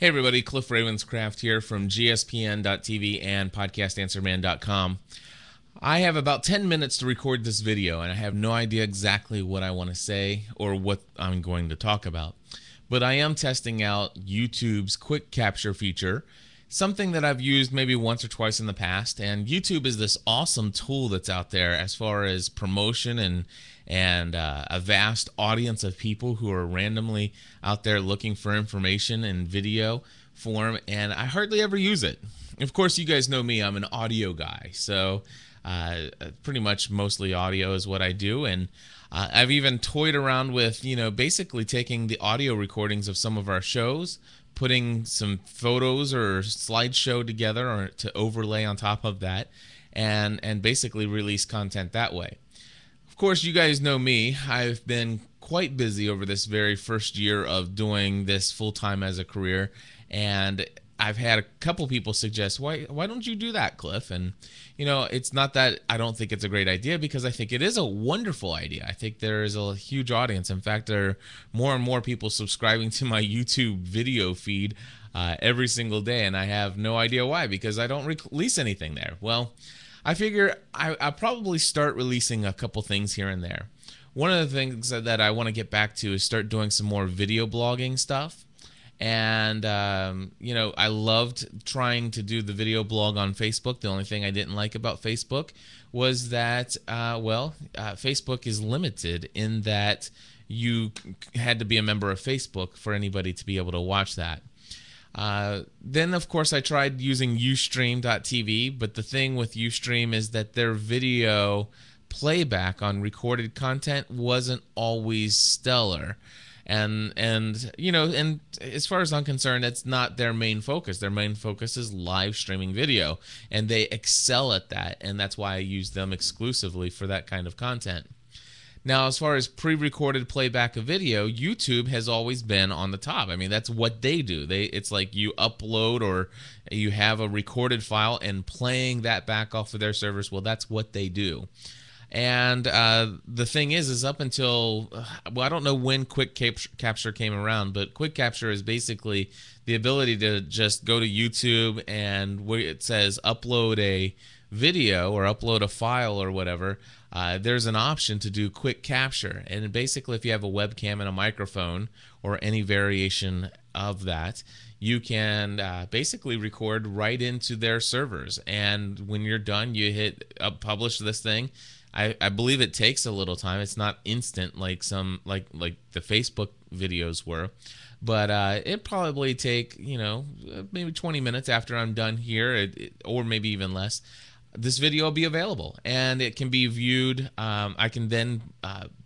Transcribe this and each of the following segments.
Hey everybody, Cliff Ravenscraft here from gspn.tv and podcastanswerman.com. I have about 10 minutes to record this video and I have no idea exactly what I want to say or what I'm going to talk about. But I am testing out YouTube's quick capture feature, something that I've used maybe once or twice in the past. And YouTube is this awesome tool that's out there as far as promotion and a vast audience of people who are randomly out there looking for information in video form, and I hardly ever use it. Of course, you guys know me, I'm an audio guy, so pretty much mostly audio is what I do, and I've even toyed around with, basically taking the audio recordings of some of our shows, putting some photos or slideshow together or to overlay on top of that, and basically release content that way. Of course, you guys know me. I've been quite busy over this very first year of doing this full-time as a career, and I've had a couple people suggest, why don't you do that, Cliff? And, it's not that I don't think it's a great idea, because I think it is a wonderful idea. I think there is a huge audience. In fact, there are more and more people subscribing to my YouTube video feed every single day, and I have no idea why, because I don't release anything there. Well, I figure I'll probably start releasing a couple things here and there. One of the things that I want to get back to is start doing some more video blogging stuff. And, I loved trying to do the video blog on Facebook. The only thing I didn't like about Facebook was that, Facebook is limited in that you had to be a member of Facebook for anybody to be able to watch that. Then, of course, I tried using Ustream.tv, but the thing with Ustream is that their video playback on recorded content wasn't always stellar. And as far as I'm concerned, it's not their main focus. Their main focus is live streaming video, and they excel at that, and that's why I use them exclusively for that kind of content. Now, as far as pre-recorded playback of video, YouTube has always been on the top. I mean, that's what they do. It's like you upload or you have a recorded file and playing that back off of their servers. Well, that's what they do. And the thing is up until, I don't know when Quick Capture came around, but Quick Capture is basically the ability to just go to YouTube and where it says upload a video or upload a file or whatever, there's an option to do quick capture. And basically, if you have a webcam and a microphone or any variation of that, you can basically record right into their servers. And when you're done, you hit publish this thing. I believe it takes a little time. It's not instant like like the Facebook videos were, but it probably take maybe 20 minutes after I'm done here, or maybe even less. This video will be available and it can be viewed. I can then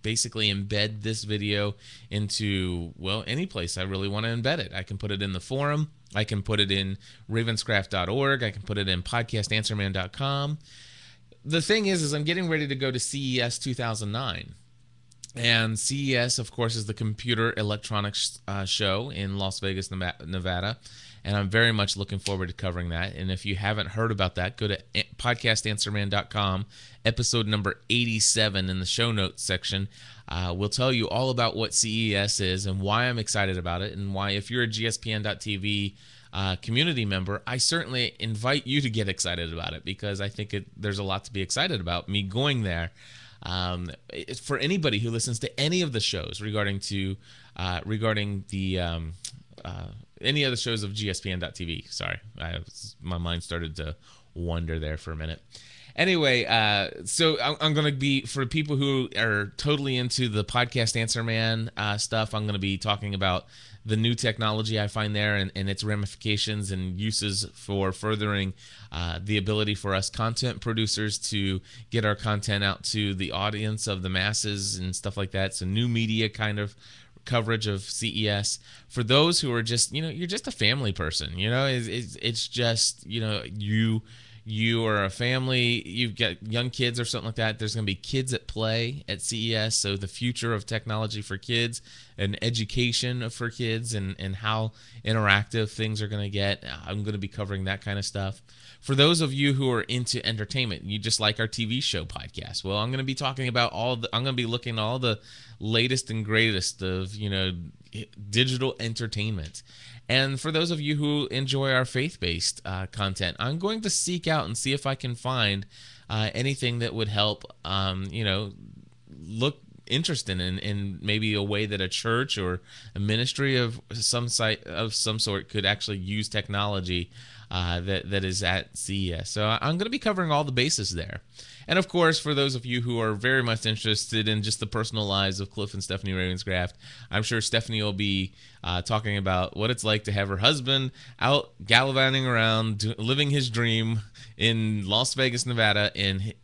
basically embed this video into, any place I really want to embed it. I can put it in the forum. I can put it in ravenscraft.org. I can put it in podcastanswerman.com. The thing is I'm getting ready to go to CES 2009. And CES, of course, is the Computer Electronics Show in Las Vegas, Nevada. And I'm very much looking forward to covering that. And if you haven't heard about that, go to podcastanswerman.com, episode number 87 in the show notes section. We'll tell you all about what CES is and why I'm excited about it, and why, if you're a gspn.tv community member, I certainly invite you to get excited about it, because I think there's a lot to be excited about. Me going there, for anybody who listens to any of the shows regarding the any other shows of gspn.tv. Sorry, my mind started to wander there for a minute. Anyway, so I'm going to be, for people who are totally into the Podcast Answer Man stuff, I'm going to be talking about the new technology I find there and its ramifications and uses for furthering the ability for us content producers to get our content out to the audience of the masses and stuff like that. So new media kind of coverage of CES. For those who are just, you're just a family person, it's just, you are a family, you've got young kids or something like that, there's going to be kids at play at CES, so the future of technology for kids and education for kids and how interactive things are going to get. I'm going to be covering that kind of stuff. For those of you who are into entertainment, you just like our TV show podcast, I'm going to be talking about I'm going to be looking at all the latest and greatest of, digital entertainment. And for those of you who enjoy our faith-based content, I'm going to seek out and see if I can find anything that would help, look interested in maybe a way that a church or a ministry of some sort could actually use technology that is at CES. So I'm going to be covering all the bases there. And of course, for those of you who are very much interested in just the personal lives of Cliff and Stephanie Ravenscraft, I'm sure Stephanie will be talking about what it's like to have her husband out gallivanting around, living his dream in Las Vegas, Nevada, in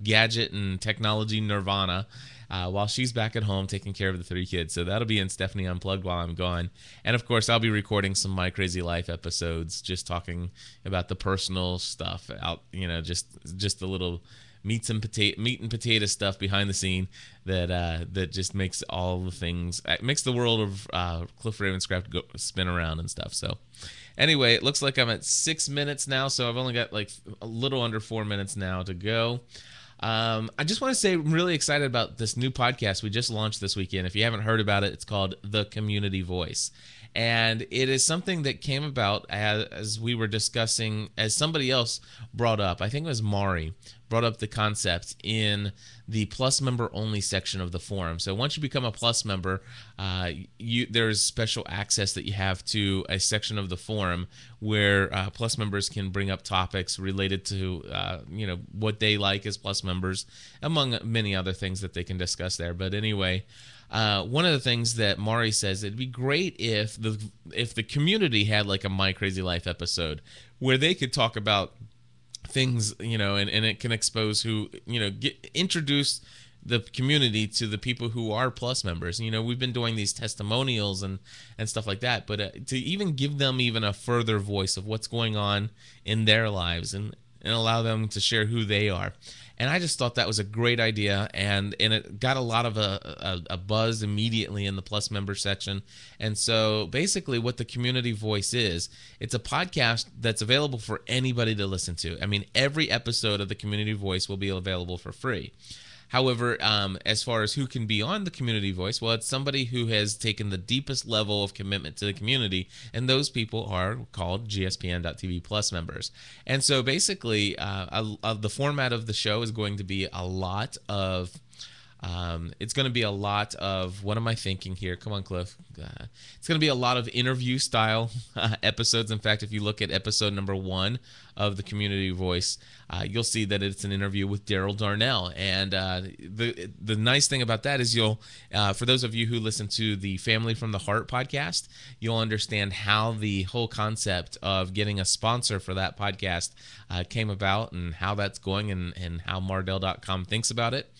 gadget and technology nirvana, while she's back at home taking care of the 3 kids. So that'll be in Stephanie Unplugged while I'm gone. And of course, I'll be recording some My Crazy Life episodes, just talking about the personal stuff out, just the little meat and potato stuff behind the scene that just makes all the things, makes the world of Cliff Ravenscraft spin around and stuff. So anyway, it looks like I'm at 6 minutes now, so I've only got like a little under 4 minutes now to go. I just want to say I'm really excited about this new podcast we just launched this weekend. If you haven't heard about it, it's called The Community Voice. And it is something that came about as we were discussing, as somebody else brought up, I think it was Mari, brought up the concept in the Plus member only section of the forum. So once you become a Plus member, there's special access that you have to a section of the forum where Plus members can bring up topics related to what they like as Plus members, among many other things that they can discuss there. But anyway, one of the things that Mari says, it'd be great if the community had like a My Crazy Life episode where they could talk about things, and it can expose introduce the community to the people who are Plus members. We've been doing these testimonials and stuff like that, but to even give them even a further voice of what's going on in their lives and allow them to share who they are. And I just thought that was a great idea, and it got a lot of a buzz immediately in the Plus member section. And so basically what the Community Voice is, it's a podcast that's available for anybody to listen to. I mean, every episode of the Community Voice will be available for free. However, as far as who can be on the Community Voice, well, it's somebody who has taken the deepest level of commitment to the community, and those people are called GSPN.TV Plus members. And so basically, the format of the show is going to be a lot of what am I thinking here? Come on, Cliff. It's going to be a lot of interview style episodes. In fact, if you look at episode number 1 of the Community Voice, you'll see that it's an interview with Daryl Darnell. And the nice thing about that is for those of you who listen to the Family from the Heart podcast, you'll understand how the whole concept of getting a sponsor for that podcast came about and how that's going and how Mardell.com thinks about it.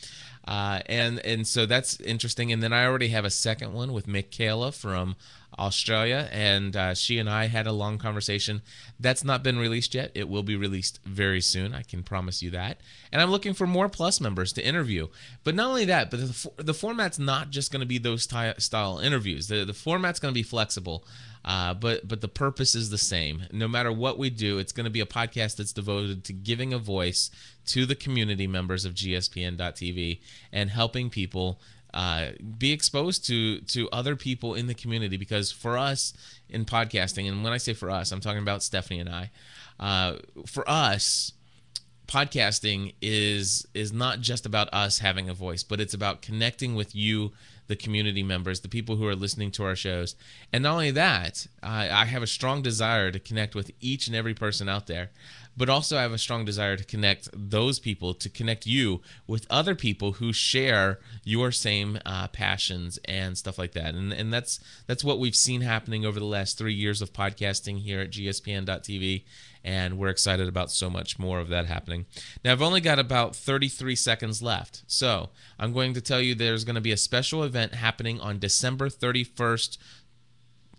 And so that's interesting. And then I already have a second one with Michaela from Australia, and she and I had a long conversation. That's not been released yet. It will be released very soon. I can promise you that. And I'm looking for more Plus members to interview. But not only that, but the format's not just going to be those style interviews. The format's going to be flexible. But the purpose is the same. No matter what we do, it's going to be a podcast that's devoted to giving a voice to the community members of GSPN.TV and helping people be exposed to other people in the community. Because for us in podcasting, and when I say for us, I'm talking about Stephanie and I, for us, podcasting is not just about us having a voice, but it's about connecting with you, the community members, the people who are listening to our shows. And not only that, I have a strong desire to connect with each and every person out there, but also I have a strong desire to connect those people, to connect you with other people who share your same passions and stuff like that. And that's what we've seen happening over the last 3 years of podcasting here at GSPN.TV. And we're excited about so much more of that happening. Now, I've only got about 33 seconds left. So I'm going to tell you there's going to be a special event happening on December 31st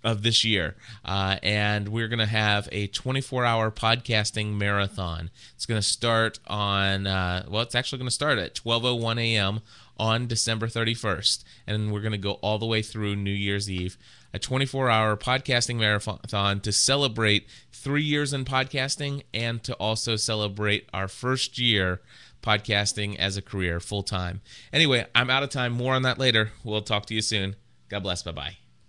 of this year. And we're going to have a 24-hour podcasting marathon. It's going to start on, it's actually going to start at 12:01 a.m. on December 31st. And we're going to go all the way through New Year's Eve. A 24-hour podcasting marathon to celebrate 3 years in podcasting and to also celebrate our first year podcasting as a career full-time. Anyway, I'm out of time. More on that later. We'll talk to you soon. God bless. Bye-bye.